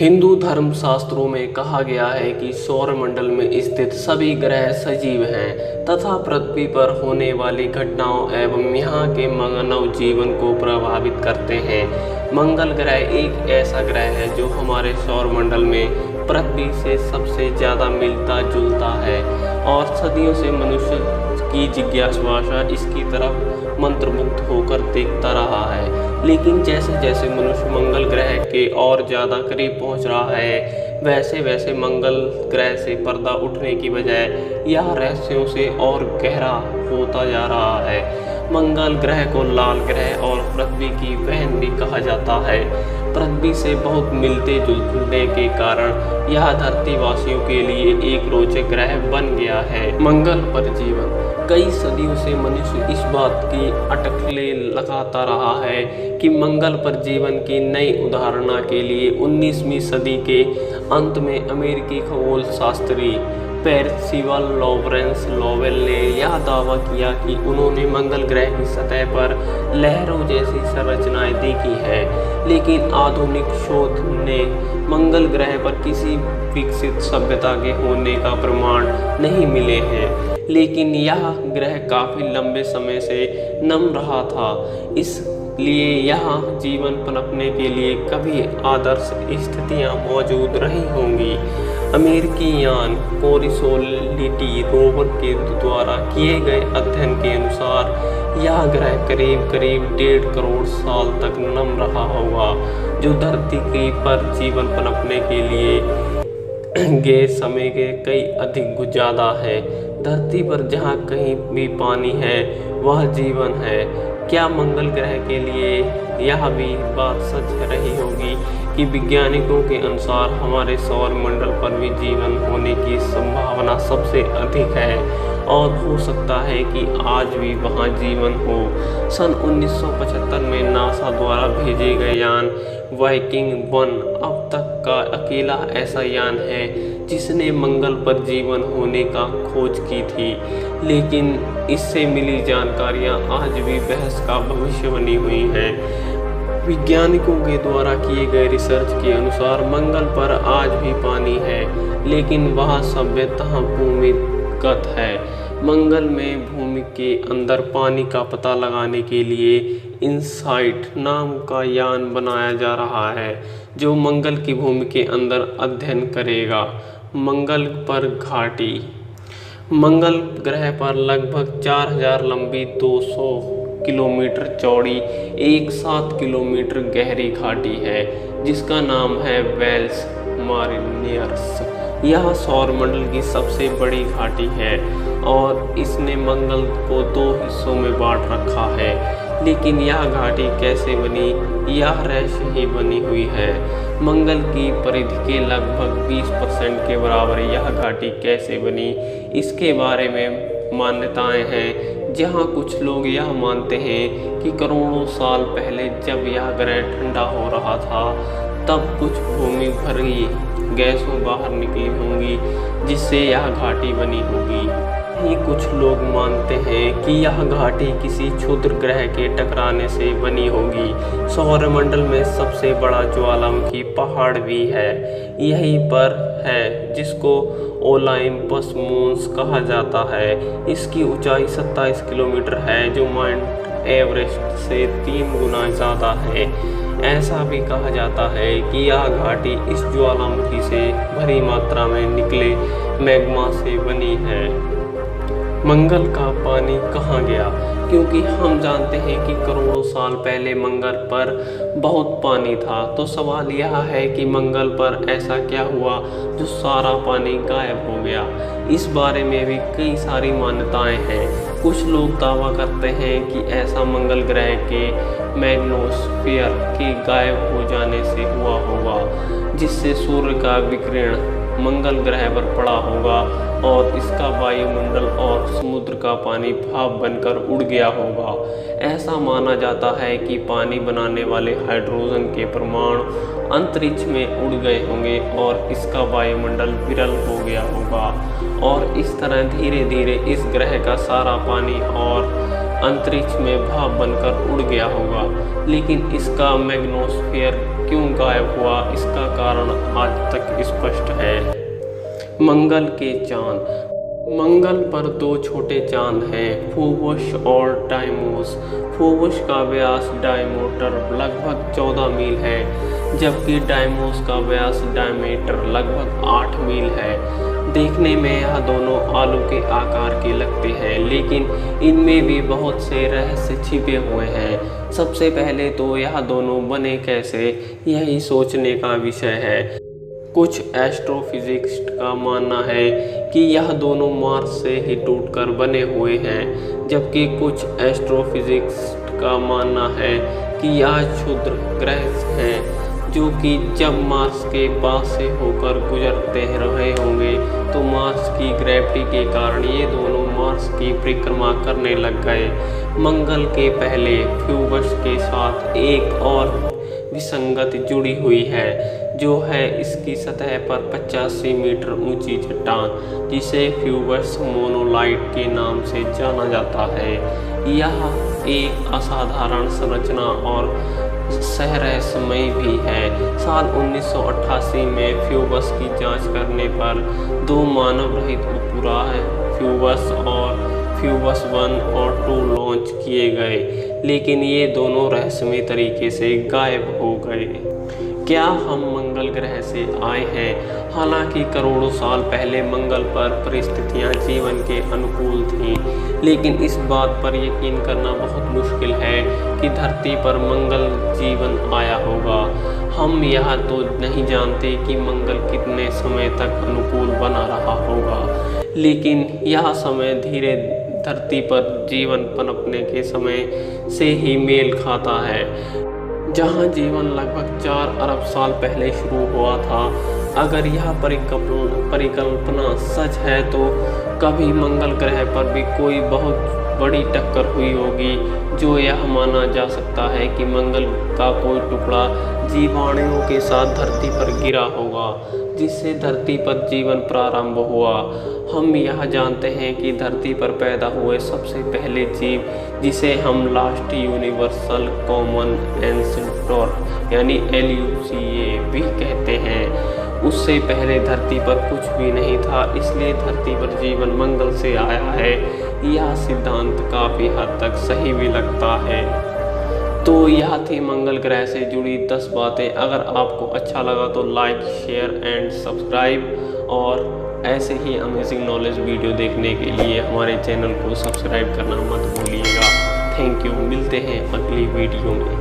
हिंदू धर्म शास्त्रों में कहा गया है कि सौरमंडल में स्थित सभी ग्रह सजीव हैं तथा पृथ्वी पर होने वाली घटनाओं एवं यहाँ के मानव जीवन को प्रभावित करते हैं। मंगल ग्रह एक ऐसा ग्रह है जो हमारे सौरमंडल में पृथ्वी से सबसे ज़्यादा मिलता जुलता है और सदियों से मनुष्य की जिज्ञासा इसकी तरफ मंत्रमुग्ध होकर देखता रहा है। लेकिन जैसे जैसे मनुष्य मंगल ग्रह के और ज़्यादा करीब पहुंच रहा है, वैसे वैसे मंगल ग्रह से पर्दा उठने की बजाय यह रहस्यों से और गहरा होता जा रहा है। मंगल ग्रह को लाल ग्रह और पृथ्वी की बहन भी कहा जाता है। पृथ्वी से बहुत मिलते जुलने के कारण यह धरतीवासियों के लिए एक रोचक ग्रह बन गया है। मंगल पर जीवन। कई सदियों से मनुष्य इस बात की अटकलें लगाता रहा है कि मंगल पर जीवन की नई उदाहरणा के लिए 19वीं सदी के अंत में अमेरिकी खगोल शास्त्री पेर्सिवल लॉरेंस लोवेल ने यह दावा किया कि उन्होंने मंगल ग्रह की सतह पर लहरों जैसी संरचनाएं देखी है। लेकिन आधुनिक शोध ने मंगल ग्रह पर किसी विकसित सभ्यता के होने का प्रमाण नहीं मिले हैं। लेकिन यह ग्रह काफ़ी लंबे समय से नम रहा था, इसलिए यहाँ जीवन पनपने के लिए कभी आदर्श स्थितियाँ मौजूद रही होंगी। अमेरिकी यान क्यूरियोसिटी रोवर के द्वारा किए गए अध्ययन के अनुसार यह ग्रह करीब 1.5 करोड़ साल तक नम रहा होगा, जो धरती की पर जीवन पनपने के लिए गए समय के कई अधिक ज़्यादा है। धरती पर जहाँ कहीं भी पानी है वह जीवन है। क्या मंगल ग्रह के लिए यह भी बात सच रही होगी कि वैज्ञानिकों के अनुसार हमारे सौर मंडल पर भी जीवन होने की संभावना सबसे अधिक है और हो सकता है कि आज भी वहां जीवन हो। सन 1975 में नासा द्वारा भेजे गए यान वाइकिंग 1 अब तक का अकेला ऐसा यान है जिसने मंगल पर जीवन होने का खोज की थी। लेकिन इससे मिली जानकारियां आज भी बहस का भविष्य बनी हुई हैं। वैज्ञानिकों के द्वारा किए गए रिसर्च के अनुसार मंगल पर आज भी पानी है, लेकिन वह सभ्यता भूमिगत है। मंगल में भूमि के अंदर पानी का पता लगाने के लिए इनसाइट नाम का यान बनाया जा रहा है, जो मंगल की भूमि के अंदर अध्ययन करेगा। मंगल पर घाटी। मंगल ग्रह पर लगभग 4000 लंबी 200 किलोमीटर चौड़ी 7 किलोमीटर गहरी घाटी है, जिसका नाम है वेल्स मारिनियर्स। यह सौरमंडल की सबसे बड़ी घाटी है और इसने मंगल को 2 हिस्सों में बांट रखा है। लेकिन यह घाटी कैसे बनी, यह रहस्य ही बनी हुई है। मंगल की परिधि के लगभग 20% के बराबर यह घाटी कैसे बनी, इसके बारे में मान्यताएं हैं। जहां कुछ लोग यह मानते हैं कि करोड़ों साल पहले जब यह ग्रह ठंडा हो रहा था, तब कुछ भूमि भरी गैसों बाहर निकली होंगी, जिससे यह घाटी बनी होगी। ही कुछ लोग मानते हैं कि यह घाटी किसी क्षुद्र ग्रह के टकराने से बनी होगी। सौरमंडल में सबसे बड़ा ज्वालामुखी पहाड़ भी है, यहीं पर है, जिसको ओलिम्पस मोन्स कहा जाता है। इसकी ऊंचाई 27 किलोमीटर है, जो माउंट एवरेस्ट से 3 गुना ज़्यादा है। ऐसा भी कहा जाता है कि यह घाटी इस ज्वालामुखी से भारी मात्रा में निकले मैग्मा से बनी है। मंगल का पानी कहाँ गया? क्योंकि हम जानते हैं कि करोड़ों साल पहले मंगल पर बहुत पानी था, तो सवाल यह है कि मंगल पर ऐसा क्या हुआ जो सारा पानी गायब हो गया। इस बारे में भी कई सारी मान्यताएं हैं। कुछ लोग दावा करते हैं कि ऐसा मंगल ग्रह के मैग्नेटोस्फीयर के गायब हो जाने से हुआ होगा, जिससे सूर्य का विकिरण मंगल ग्रह पर पड़ा होगा और इसका वायुमंडल और समुद्र का पानी भाप बनकर उड़ गया होगा। ऐसा माना जाता है कि पानी बनाने वाले हाइड्रोजन के परमाणु अंतरिक्ष में उड़ गए होंगे और इसका वायुमंडल विरल हो गया होगा और इस तरह धीरे धीरे इस ग्रह का सारा पानी और अंतरिक्ष में भाप बनकर उड़ गया होगा। लेकिन इसका मैग्नेटोस्फीयर क्यों गायब हुआ, इसका कारण आज तक स्पष्ट है। मंगल के चांद। मंगल पर दो छोटे चांद हैं, फोबोस और डाइमोस। फोबोस का व्यास डायमीटर लगभग 14 मील है, जबकि डाइमोस का व्यास डायमीटर लगभग 8 मील है। देखने में यह दोनों आलू के आकार के लगते हैं, लेकिन इनमें भी बहुत से रहस्य छिपे हुए हैं। सबसे पहले तो यह दोनों बने कैसे, यही सोचने का विषय है। कुछ एस्ट्रोफिजिस्ट का मानना है कि यह दोनों मार्स से ही टूटकर बने हुए हैं, जबकि कुछ एस्ट्रोफिजिस्ट का मानना है कि यह क्षुद्र ग्रह हैं, जो कि जब मार्स के पास से होकर गुजरते रहे होंगे तो मार्स की ग्रेविटी के कारण ये दोनों मार्स की परिक्रमा करने लग गए। मंगल के पहले फ्यूबस के साथ एक और विसंगति जुड़ी हुई है, जो है इसकी सतह पर 85 मीटर ऊंची चट्टान, जिसे फ्यूबस मोनोलाइट के नाम से जाना जाता है। यह एक असाधारण संरचना और रहस्यमय भी है। साल 1988 में फ्यूबस की जांच करने पर दो मानव रहित उपग्रह फ्यूबस और फ्यूबस 1 और 2 लॉन्च किए गए, लेकिन ये दोनों रहस्यमय तरीके से गायब हो गए। क्या हम मंगल ग्रह से आए हैं? हालांकि करोड़ों साल पहले मंगल पर परिस्थितियां जीवन के अनुकूल थीं, लेकिन इस बात पर यकीन करना बहुत मुश्किल है कि धरती पर मंगल जीवन आया होगा। हम यह तो नहीं जानते कि मंगल कितने समय तक अनुकूल बना रहा होगा, लेकिन यह समय धीरे धरती पर जीवन पनपने के समय से ही मेल खाता है। जहां जीवन लगभग 4 अरब साल पहले शुरू हुआ था, अगर यह परिकल्पना सच है तो कभी मंगल ग्रह पर भी कोई बहुत बड़ी टक्कर हुई होगी, जो यह माना जा सकता है कि मंगल का कोई टुकड़ा जीवाणुओं के साथ धरती पर गिरा होगा, जिससे धरती पर जीवन प्रारंभ हुआ। हम यह जानते हैं कि धरती पर पैदा हुए सबसे पहले जीव, जिसे हम लास्ट यूनिवर्सल कॉमन एंसेस्टर यानी LUCA भी कहते हैं, उससे पहले धरती पर कुछ भी नहीं था, इसलिए धरती पर जीवन मंगल से आया है। यह सिद्धांत काफ़ी हद तक सही भी लगता है। तो यह थी मंगल ग्रह से जुड़ी 10 बातें। अगर आपको अच्छा लगा तो लाइक, शेयर एंड सब्सक्राइब, और ऐसे ही अमेजिंग नॉलेज वीडियो देखने के लिए हमारे चैनल को सब्सक्राइब करना मत भूलिएगा। Thank you. मिलते हैं अगली वीडियो में।